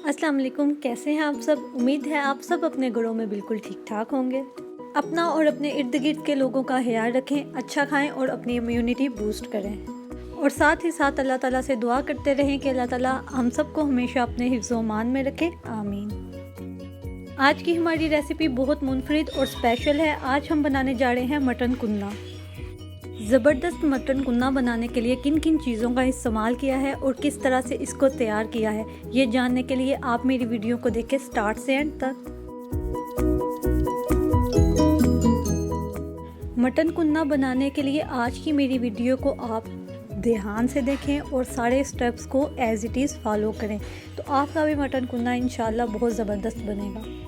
अस्सलाम वालेकुम, कैसे हैं आप सब। उम्मीद है आप सब अपने घरों में बिल्कुल ठीक ठाक होंगे। अपना और अपने इर्द गिर्द के लोगों का ख्याल रखें, अच्छा खाएं और अपनी इम्यूनिटी बूस्ट करें। और साथ ही साथ अल्लाह ताला से दुआ करते रहें कि अल्लाह ताला हम सबको हमेशा अपने हिफ्ज़-ओ मान में रखे, आमीन। आज की हमारी रेसिपी बहुत मुनफरिद और स्पेशल है। आज हम बनाने जा रहे हैं मटन कुन्ना। ज़बरदस्त मटन कुन्ना बनाने के लिए किन किन चीज़ों का इस्तेमाल किया है और किस तरह से इसको तैयार किया है, ये जानने के लिए आप मेरी वीडियो को देखें स्टार्ट से एंड तक। मटन कुन्ना बनाने के लिए आज की मेरी वीडियो को आप ध्यान से देखें और सारे स्टेप्स को एज इट इज़ फॉलो करें, तो आपका भी मटन कुन्ना इंशाल्लाह बहुत ज़बरदस्त बनेगा।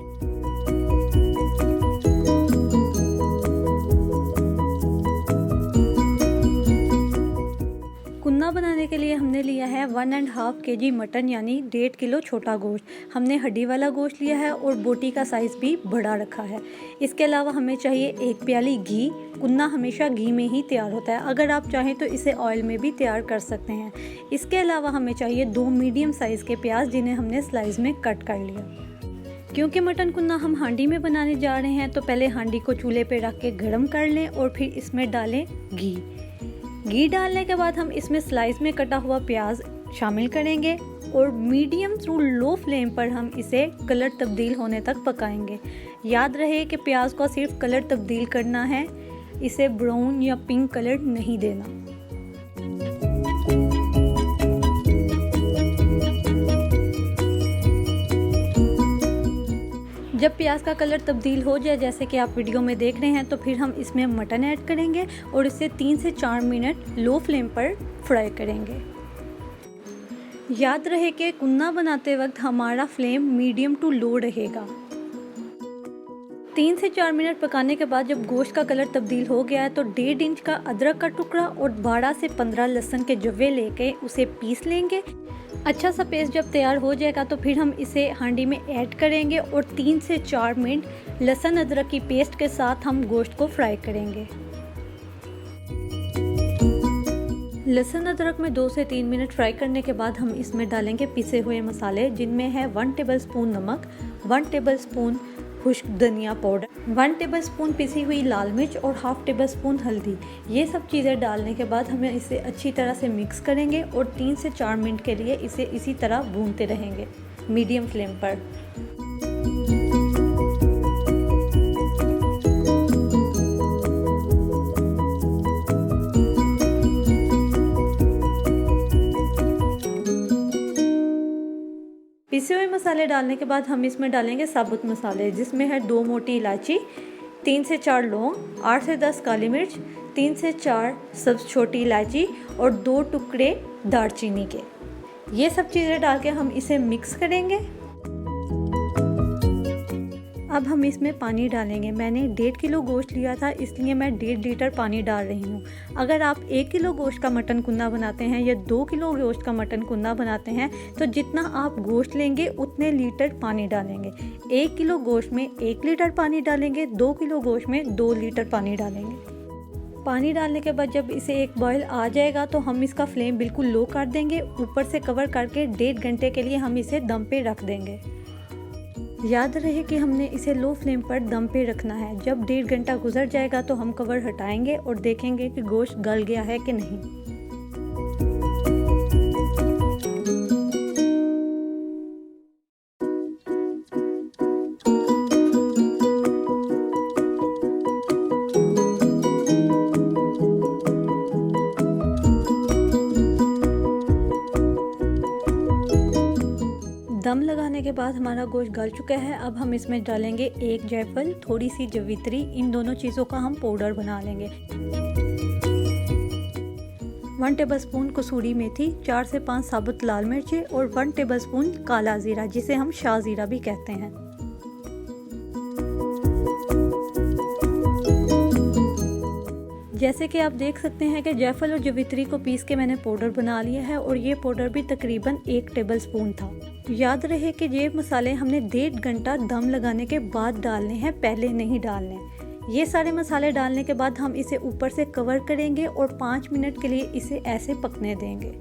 कुन्ना बनाने के लिए हमने लिया है 1.5 kg मटन, यानी 1.5 किलो छोटा गोश्त। हमने हड्डी वाला गोश्त लिया है और बोटी का साइज़ भी बड़ा रखा है। इसके अलावा हमें चाहिए 1 प्याली घी। कुन्ना हमेशा घी में ही तैयार होता है, अगर आप चाहें तो इसे ऑयल में भी तैयार कर सकते हैं। इसके अलावा हमें चाहिए 2 मीडियम साइज़ के प्याज, जिन्हें हमने स्लाइस में कट कर लिया। क्योंकि मटन कुन्ना हम हांडी में बनाने जा रहे हैं, तो पहले हांडी को चूल्हे पे रख के गर्म कर लें और फिर इसमें डालें घी। घी डालने के बाद हम इसमें स्लाइस में कटा हुआ प्याज शामिल करेंगे और मीडियम टू लो फ्लेम पर हम इसे कलर तब्दील होने तक पकाएंगे। याद रहे कि प्याज को सिर्फ कलर तब्दील करना है, इसे ब्राउन या पिंक कलर नहीं देना। जब प्याज का कलर तब्दील हो जाए, जैसे कि आप वीडियो में देख रहे हैं, तो फिर हम इसमें मटन ऐड करेंगे और इसे 3 से 4 मिनट लो फ्लेम पर फ्राई करेंगे। याद रहे कि कुन्ना बनाते वक्त हमारा फ्लेम मीडियम टू लो रहेगा। 3 से 4 मिनट पकाने के बाद जब गोश्त का कलर तब्दील हो गया है, तो 1.5 इंच का अदरक का टुकड़ा और 12 से 15 लहसुन के जवे लेके उसे पीस लेंगे। अच्छा सा पेस्ट जब तैयार हो जाएगा, तो फिर हम इसे हांडी में ऐड करेंगे और 3 से 4 मिनट लहसुन अदरक की पेस्ट के साथ हम गोश्त को फ्राई करेंगे। लहसुन अदरक में 2 से 3 मिनट फ्राई करने के बाद हम इसमें डालेंगे पिसे हुए मसाले, जिनमें है 1 टेबलस्पून नमक, 1 टेबलस्पून खुश्क धनिया पाउडर, 1 टेबलस्पून पिसी हुई लाल मिर्च और 1/2 टेबलस्पून हल्दी। ये सब चीज़ें डालने के बाद हमें इसे अच्छी तरह से मिक्स करेंगे और 3 से 4 मिनट के लिए इसे इसी तरह भूनते रहेंगे मीडियम फ्लेम पर। पिसे हुए मसाले डालने के बाद हम इसमें डालेंगे साबुत मसाले, जिसमें है 2 मोटी इलायची, 3 से 4 लौंग, 8 से 10 काली मिर्च, 3 से 4 सब्ज़ छोटी इलायची और 2 टुकड़े दालचीनी के। ये सब चीज़ें डाल के हम इसे मिक्स करेंगे। अब हम इसमें पानी डालेंगे। मैंने 1.5 किलो गोश्त लिया था, इसलिए मैं 1.5 लीटर पानी डाल रही हूँ। अगर आप 1 किलो गोश्त का मटन कुन्ना बनाते हैं या 2 किलो गोश्त का मटन कुन्ना बनाते हैं, तो जितना आप गोश्त लेंगे उतने लीटर पानी डालेंगे। 1 किलो गोश्त में 1 लीटर पानी डालेंगे, 2 किलो गोश्त में 2 लीटर पानी डालेंगे। पानी डालने के बाद जब इसे एक बॉयल आ जाएगा, तो हम इसका फ्लेम बिल्कुल लो कर देंगे। ऊपर से कवर करके 1.5 घंटे के लिए हम इसे दम पे रख देंगे। याद रहे कि हमने इसे लो फ्लेम पर दम पे रखना है। जब 1.5 घंटा गुजर जाएगा, तो हम कवर हटाएंगे और देखेंगे कि गोश्त गल गया है कि नहीं। दम लगाने के बाद हमारा गोश्त गल चुका है। अब हम इसमें डालेंगे 1 जायफल, थोड़ी सी जवित्री। इन दोनों चीज़ों का हम पाउडर बना लेंगे। 1 टेबलस्पून कसूरी मेथी, 4 से 5 साबुत लाल मिर्चें और 1 टेबलस्पून काला ज़ीरा, जिसे हम शाह ज़ीरा भी कहते हैं। जैसे कि आप देख सकते हैं कि जायफल और जवित्री को पीस के मैंने पाउडर बना लिया है और ये पाउडर भी तकरीबन 1 टेबलस्पून था। याद रहे कि ये मसाले हमने 1.5 घंटा दम लगाने के बाद डालने हैं, पहले नहीं डालने। ये सारे मसाले डालने के बाद हम इसे ऊपर से कवर करेंगे और 5 मिनट के लिए इसे ऐसे पकने देंगे।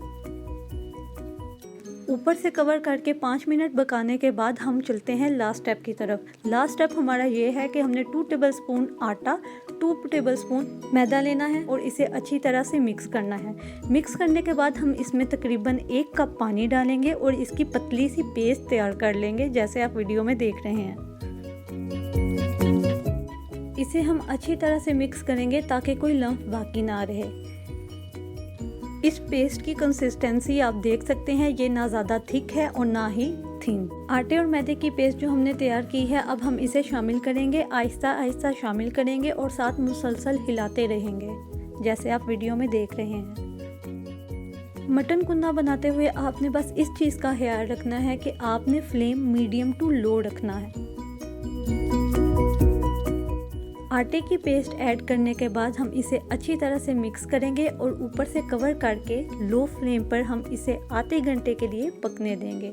ऊपर से कवर करके 5 मिनट पकाने के बाद हम चलते हैं लास्ट स्टेप की तरफ। लास्ट स्टेप हमारा ये है कि हमने 2 टेबलस्पून आटा, 2 टेबलस्पून मैदा लेना है और इसे अच्छी तरह से मिक्स करना है। मिक्स करने के बाद हम इसमें तकरीबन 1 कप पानी डालेंगे और इसकी पतली सी पेस्ट तैयार कर लेंगे, जैसे आप वीडियो में देख रहे हैं। इसे हम अच्छी तरह से मिक्स करेंगे ताकि कोई लम्फ बाकी ना रहे। इस पेस्ट की कंसिस्टेंसी आप देख सकते हैं, ये ना ज़्यादा थिक है और ना ही थिन। आटे और मैदे की पेस्ट जो हमने तैयार की है, अब हम इसे शामिल करेंगे, आहिस्ता आहिस्ता शामिल करेंगे और साथ मुसलसल हिलाते रहेंगे, जैसे आप वीडियो में देख रहे हैं। मटन कुन्ना बनाते हुए आपने बस इस चीज़ का ख्याल रखना है कि आपने फ्लेम मीडियम टू लो रखना है। आटे की पेस्ट ऐड करने के बाद हम इसे अच्छी तरह से मिक्स करेंगे और ऊपर से कवर करके लो फ्लेम पर हम इसे आधे घंटे के लिए पकने देंगे।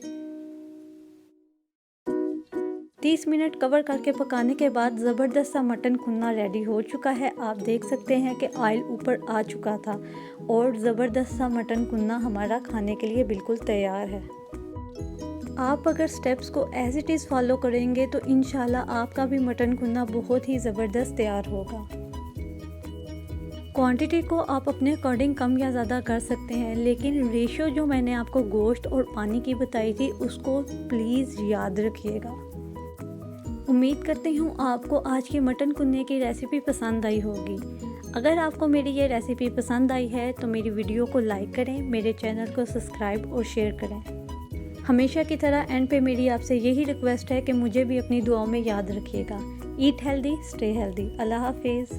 30 मिनट कवर करके पकाने के बाद ज़बरदस्त सा मटन कुन्ना रेडी हो चुका है। आप देख सकते हैं कि ऑयल ऊपर आ चुका था और ज़बरदस्त सा मटन कुन्ना हमारा खाने के लिए बिल्कुल तैयार है। आप अगर स्टेप्स को एज इट इज़ फॉलो करेंगे तो इंशाल्लाह आपका भी मटन कुन्ना बहुत ही ज़बरदस्त तैयार होगा। क्वांटिटी को आप अपने अकॉर्डिंग कम या ज़्यादा कर सकते हैं, लेकिन रेशियो जो मैंने आपको गोश्त और पानी की बताई थी उसको प्लीज़ याद रखिएगा। उम्मीद करती हूँ आपको आज की मटन कुन्ने की रेसिपी पसंद आई होगी। अगर आपको मेरी ये रेसिपी पसंद आई है तो मेरी वीडियो को लाइक करें, मेरे चैनल को सब्सक्राइब और शेयर करें। हमेशा की तरह एंड पे मेरी आपसे यही रिक्वेस्ट है कि मुझे भी अपनी दुआओं में याद रखिएगा। Eat healthy, stay healthy. अल्लाह हाफिज़।